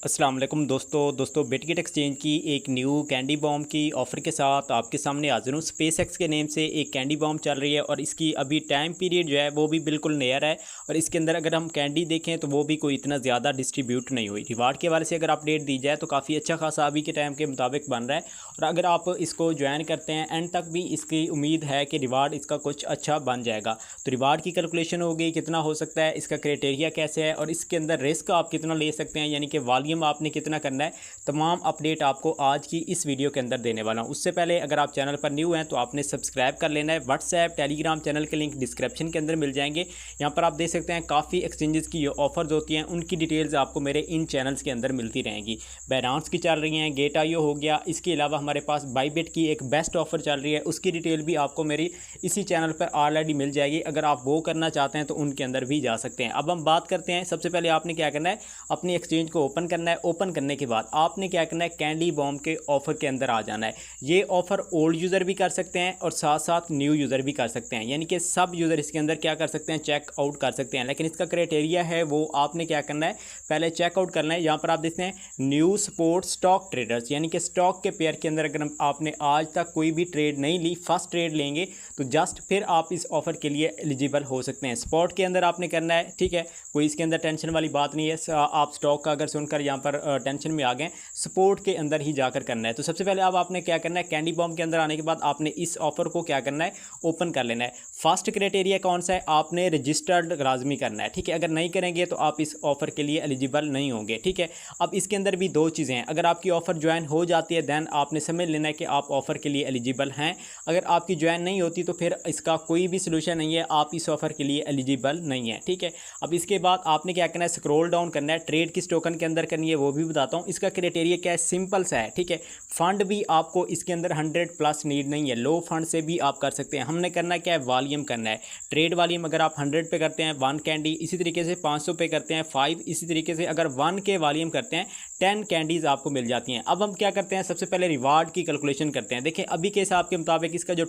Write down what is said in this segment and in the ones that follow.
अस्सलाम वालेकुम दोस्तों बिटगेट एक्सचेंज की एक न्यू कैंडी बॉम्ब की ऑफ़र के साथ आपके सामने हाजिर हूँ। स्पेस एक्स के नेम से एक कैंडी बॉम्ब चल रही है और इसकी अभी टाइम पीरियड जो है वो भी बिल्कुल नियर है। और इसके अंदर अगर हम कैंडी देखें तो वो भी कोई इतना ज़्यादा डिस्ट्रीब्यूट नहीं हुई। रिवार्ड के बारे से अगर अपडेट दी जाए तो काफ़ी अच्छा खासा अभी के टाइम के मुताबिक बन रहा है। और अगर आप इसको ज्वाइन करते हैं एंड तक भी इसकी उम्मीद है कि रिवार्ड इसका कुछ अच्छा बन जाएगा। तो रिवार्ड की कैलकुलेशन होगी, कितना हो सकता है, इसका क्राइटेरिया कैसे है और इसके अंदर रिस्क आप कितना ले सकते हैं, यानी कि वॉल्यूम आपने कितना करना है, तमाम अपडेट आपको आज की इस वीडियो के अंदर देने वाला हूं। उससे पहले अगर आप चैनल पर न्यू हैं तो आपने सब्सक्राइब कर लेना है। व्हाट्सएप टेलीग्राम चैनल के लिंक डिस्क्रिप्शन के अंदर मिल जाएंगे। यहां पर आप देख सकते हैं काफ़ी एक्सचेंजेस की ऑफर्स होती हैं, उनकी डिटेल्स आपको मेरे इन चैनल्स के अंदर मिलती रहेंगी। बैराउंस की चल रही हैं, गेट आईओ हो गया, इसके अलावा हमारे पास बाईबिट की एक बेस्ट ऑफर चल रही है, उसकी डिटेल भी आपको मेरी इसी चैनल पर ऑलरेडी मिल जाएगी। अगर आप वो करना चाहते हैं तो उनके अंदर भी जा सकते हैं। अब हम बात करते हैं, सबसे पहले आपने क्या करना है, अपनी एक्सचेंज को ओपन करना है। ओपन करने के बाद आपने क्या करना है, कैंडी बॉम्ब के ऑफर के अंदर आ जाना है। ये ऑफर ओल्ड यूज़र भी कर सकते हैं और साथ साथ न्यू यूज़र भी कर सकते हैं, यानी कि सब यूज़र इसके अंदर क्या कर सकते हैं, चेकआउट कर सकते हैं। लेकिन इसका क्राइटेरिया है वो आपने क्या करना है, पहले चेकआउट करना है। यहाँ पर आप देखते हैं न्यू सपोर्ट स्टॉक ट्रेडर्स, यानी कि स्टॉक के पेयर के अंदर अगर आपने आज तक कोई भी ट्रेड नहीं ली, फर्स्ट ट्रेड लेंगे तो जस्ट फिर आप इस ऑफर के लिए एलिजिबल हो सकते हैं। स्पॉट के अंदर आपने करना है, ठीक है, कोई इसके अंदर टेंशन वाली बात नहीं है। आप स्टॉक का अगर सुनकर यहाँ पर टेंशन में आ गए, सपोर्ट के अंदर ही जाकर करना है। तो सबसे पहले अब आपने क्या करना है, कैंडी बॉम्ब के अंदर आने के बाद आपने इस ऑफर को क्या करना है, ओपन कर लेना है। फर्स्ट क्राइटेरिया कौन सा है, आपने रजिस्टर्ड लाजमी करना है, ठीक है। अगर नहीं करेंगे तो आप इस ऑफर के लिए एलिजिबल नहीं होंगे, ठीक है। अब इसके अंदर भी दो चीज़ें हैं, अगर आपकी ऑफर ज्वाइन हो जाती है दैन आपने समझ लेना है कि आप ऑफर के लिए एलिजिबल हैं। अगर आपकी ज्वाइन नहीं होती तो फिर इसका कोई भी सोल्यूशन नहीं है, आप इस ऑफर के लिए एलिजिबल नहीं है, ठीक है। अब इसके बाद आपने क्या करना है, स्क्रॉल डाउन करना है। ट्रेड किस टोकन के अंदर करनी है वो भी बताता हूँ। इसका क्राइटेरिया क्या है, सिंपल सा है, ठीक है। फंड भी आपको इसके अंदर 100+ नीड नहीं है, लो फंड से भी आप कर सकते हैं। हमने करना क्या है, वॉल्यूम करना है। ट्रेड वॉल्यूम अगर आप 100 पे करते हैं 1 कैंडी, इसी तरीके से 500 पे करते हैं 5, इसी तरीके से अगर 1 के वॉल्यूम करते हैं 10 कैंडीज़ आपको मिल जाती हैं। अब हम क्या करते हैं, सबसे पहले रिवार्ड की कैलकुलेशन करते हैं। देखिए अभी के हिसाब के मुताबिक इसका जो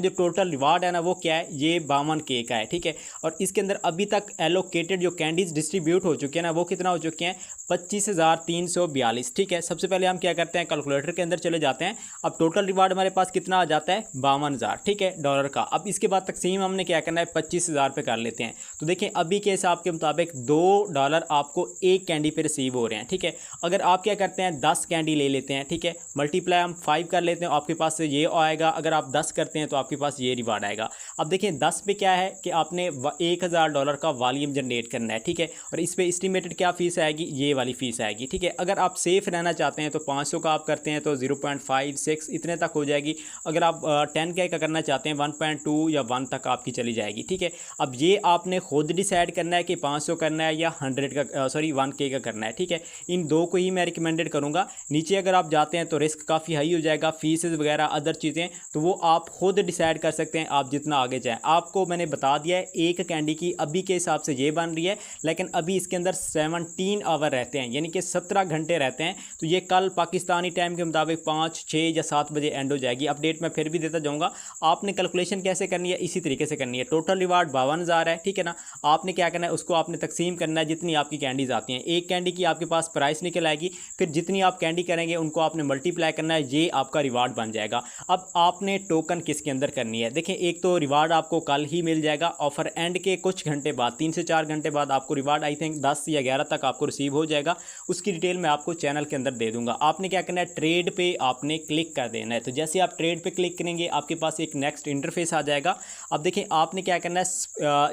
टोटल रिवार्ड है ना वो क्या है, ये 52K का है, ठीक है। और इसके अंदर अभी तक एलोकेटेड जो कैंडीज डिस्ट्रीब्यूट हो चुके हैं ना वो कितना हो चुके हैं, 25,342, ठीक है। सबसे पहले हम क्या करते हैं, कैलकुलेटर के अंदर चले जाते हैं। अब टोटल रिवार्ड हमारे पास कितना आ जाता है, 52,000, ठीक है, डॉलर का। अब इसके बाद तकसीम हमने क्या करना है, 25,000 पे कर लेते हैं। तो देखिए अभी के हिसाब के मुताबिक $2 आपको एक कैंडी पे रिसीव हो रहे हैं, ठीक है। अगर आप क्या करते हैं, 10 कैंडी ले लेते हैं, ठीक है, मल्टीप्लाई हम 5 कर लेते हैं, आपके पास से ये आएगा। अगर आप 10 करते हैं तो आपके पास ये रिवार्ड आएगा। अब देखिए 10 पे क्या है कि आपने $1,000 का वॉल्यूम जनरेट करना है, ठीक है। और इस पे एस्टिमेटेड क्या फीस आएगी, ये वाली फीस आएगी, ठीक है। अगर आप सेफ रहना चाहते हैं तो 500 का आप करते हैं तो 0.56 इतने तक हो जाएगी। अगर आप 10K का करना चाहते हैं 1.2 या 1 तक आपकी चली जाएगी, ठीक है। अब ये आपने खुद डिसाइड करना है कि 500 करना है या 1K का करना है, ठीक है। इन दो को ही मैं रिकमेंडेड करूँगा। नीचे अगर आप जाते हैं तो रिस्क काफ़ी हाई हो जाएगा, फीसेस वगैरह अदर चीज़ें, तो वो आप खुद डिसाइड कर सकते हैं आप जितना आगे जाएँ। आपको मैंने बता दिया है एक कैंडी की अभी के हिसाब से ये बन रही है, लेकिन अभी इसके अंदर 17 आवर रहते हैं, यानी कि 17 घंटे रहते हैं। तो ये कल पाकिस्तानी टाइम के मुताबिक 5, 6 या 7 बजे एंड हो जाएगी। अपडेट मैं फिर भी देता जाऊँगा। आपने कैलकुलेशन कैसे करनी है, इसी तरीके से करनी है। टोटल रिवार्ड 52,000 है, ठीक है ना। आपने क्या करना है, उसको आपने तकसीम करना है जितनी आपकी कैंडीज आती हैं। एक कैंडी की आपके पास प्राइस निकल आएगी, फिर जितनी आप कैंडी करेंगे उनको आपने मल्टीप्लाई करना है, ये आपका रिवार्ड बन जाएगा। अब आपने टोकन किसके अंदर करनी है, देखिए एक तो रिवार्ड आपको कल ही मिल जाएगा, ऑफर एंड के कुछ घंटे बाद 3 से 4 घंटे बाद आपको रिवार्ड आई थिंक 10 या 11 तक आपको रिसीव हो जाएगा। उसकी डिटेल मैं आपको चैनल के अंदर दे दूंगा। आपने क्या करना है, ट्रेड पे आपने क्लिक कर देना है। तो जैसे आप ट्रेड पे क्लिक करेंगे आपके पास एक नेक्स्ट इंटरफेस आ जाएगा। अब देखिए आपने क्या करना है,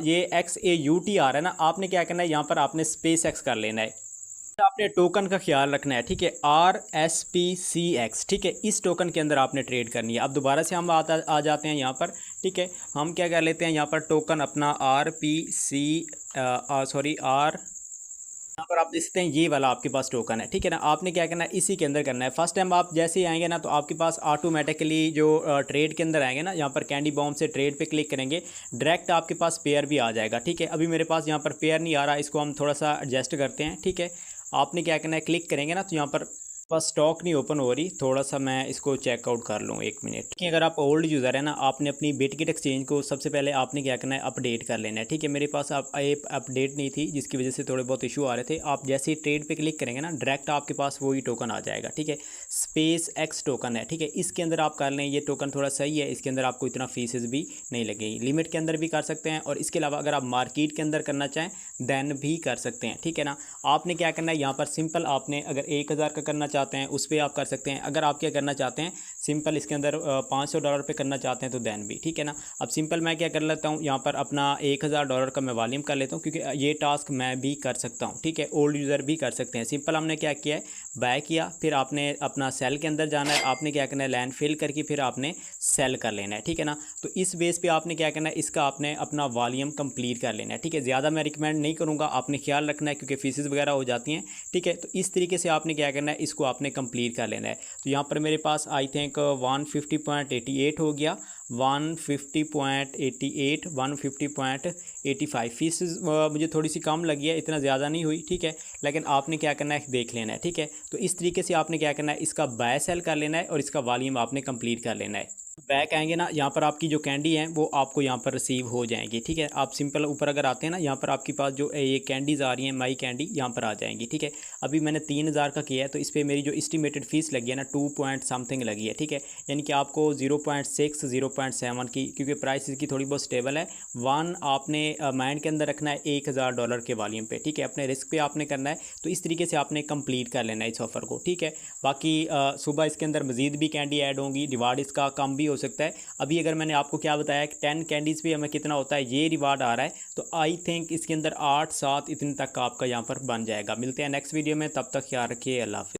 ये XAUT आ रहा है ना, आपने क्या करना है, यहाँ पर आपने स्पेस एक्स कर लेना है। आपने टोकन का ख्याल रखना है, ठीक है, RSPCX, ठीक है, इस टोकन के अंदर आपने ट्रेड करनी है। अब दोबारा से हम आ जाते हैं यहाँ पर, ठीक है, हम क्या कर लेते हैं यहाँ पर टोकन अपना यहाँ पर आप देख सकते हैं ये वाला आपके पास टोकन है, ठीक है ना। आपने क्या करना है, इसी के अंदर करना है। फर्स्ट टाइम आप जैसे ही आएंगे ना तो आपके पास ऑटोमेटिकली जो ट्रेड के अंदर आएंगे ना, यहाँ पर कैंडी बॉम्ब से ट्रेड पे क्लिक करेंगे, डायरेक्ट आपके पास पेयर भी आ जाएगा, ठीक है। अभी मेरे पास यहाँ पर पेयर नहीं आ रहा, इसको हम थोड़ा सा एडजस्ट करते हैं, ठीक है। आपने क्या करना है, क्लिक करेंगे ना तो यहाँ पर बस स्टॉक नहीं ओपन हो रही, थोड़ा सा मैं इसको चेकआउट कर लूँ 1 मिनट कि अगर आप ओल्ड यूज़र है ना, आपने अपनी बिटकिट एक्सचेंज को सबसे पहले आपने क्या करना है, अपडेट कर लेना है। ठीक है, मेरे पास आप ऐप अपडेट नहीं थी जिसकी वजह से थोड़े बहुत इशू आ रहे थे। आप जैसे ही ट्रेड पे क्लिक करेंगे ना, डायरेक्ट आपके पास वही टोकन आ जाएगा। ठीक है, स्पेस एक्स टोकन है। ठीक है, इसके अंदर आप कर लें, ये टोकन थोड़ा सही है, इसके अंदर आपको इतना फीसेस भी नहीं लगेगी। लिमिट के अंदर भी कर सकते हैं, और इसके अलावा अगर आप मार्केट के अंदर करना चाहें देन भी कर सकते हैं। ठीक है ना, आपने क्या करना है यहाँ पर सिंपल, आपने अगर 1000 का करना चाहते हैं उस पर आप कर सकते हैं। अगर आप क्या करना चाहते हैं सिंपल इसके अंदर $500 पे करना चाहते हैं तो देन भी। ठीक है ना, अब सिंपल मैं क्या कर लेता हूँ यहाँ पर अपना $1000 का मैं वॉल्यूम कर लेता हूँ, क्योंकि ये टास्क मैं भी कर सकता हूँ। ठीक है, ओल्ड यूज़र भी कर सकते हैं। सिंपल हमने क्या किया है, बाय किया, फिर आपने अपना सेल के अंदर जाना है, आपने क्या करना है लैंड फिल करके फिर आपने सेल कर लेना है। ठीक है ना, तो इस बेस पे आपने क्या करना है, इसका आपने अपना वॉल्यूम कंप्लीट कर लेना है। ठीक है, ज़्यादा मैं रिकमेंड नहीं करूँगा, आपने ख्याल रखना है क्योंकि फीसेस वगैरह हो जाती हैं। ठीक है, तो इस तरीके से आपने क्या करना है, इसको आपने कंप्लीट कर लेना है। तो यहाँ पर मेरे पास आई थिंक 150.88 हो गया, 150.88, 150.85 फीस मुझे थोड़ी सी कम लगी है, इतना ज़्यादा नहीं हुई। ठीक है, लेकिन आपने क्या करना है देख लेना है। ठीक है, तो इस तरीके से आपने क्या करना है, इसका बाय सेल कर लेना है और इसका वॉल्यूम आपने कंप्लीट कर लेना है। बैक आएंगे ना, यहाँ पर आपकी जो कैंडी है वो आपको यहाँ पर रिसीव हो जाएंगी। ठीक है, आप सिंपल ऊपर अगर आते हैं ना, यहाँ पर आपके पास जो ये कैंडीज़ आ रही हैं माई कैंडी यहाँ पर आ जाएंगी। ठीक है, अभी मैंने 3000 का किया है, तो इस पर मेरी जो एस्टिमेटेड फ़ीस लगी है ना 2 पॉइंट समथिंग लगी है। ठीक है, यानी कि आपको 0.6 0.7 की, क्योंकि प्राइस इसकी थोड़ी बहुत स्टेबल है। वन आपने माइंड के अंदर रखना है $1000 के वॉल्यूम पे। ठीक है, अपने रिस्क पे आपने करना है, तो इस तरीके से आपने कंप्लीट कर लेना है इस ऑफ़र को। ठीक है, बाकी सुबह इसके अंदर मज़ीद भी कैंडी ऐड होंगी, रिवार्ड इसका कम भी हो सकता है। अभी अगर मैंने आपको क्या बताया कि 10 कैंडीज़ पे हमें कितना होता है ये रिवार्ड आ रहा है, तो आई थिंक इसके अंदर 8 7 इतने तक का आपका यहाँ पर बन जाएगा। मिलते हैं नेक्स्ट वीडियो में, तब तक ख्याल रखिए, अल्लाह हाफ़िज़।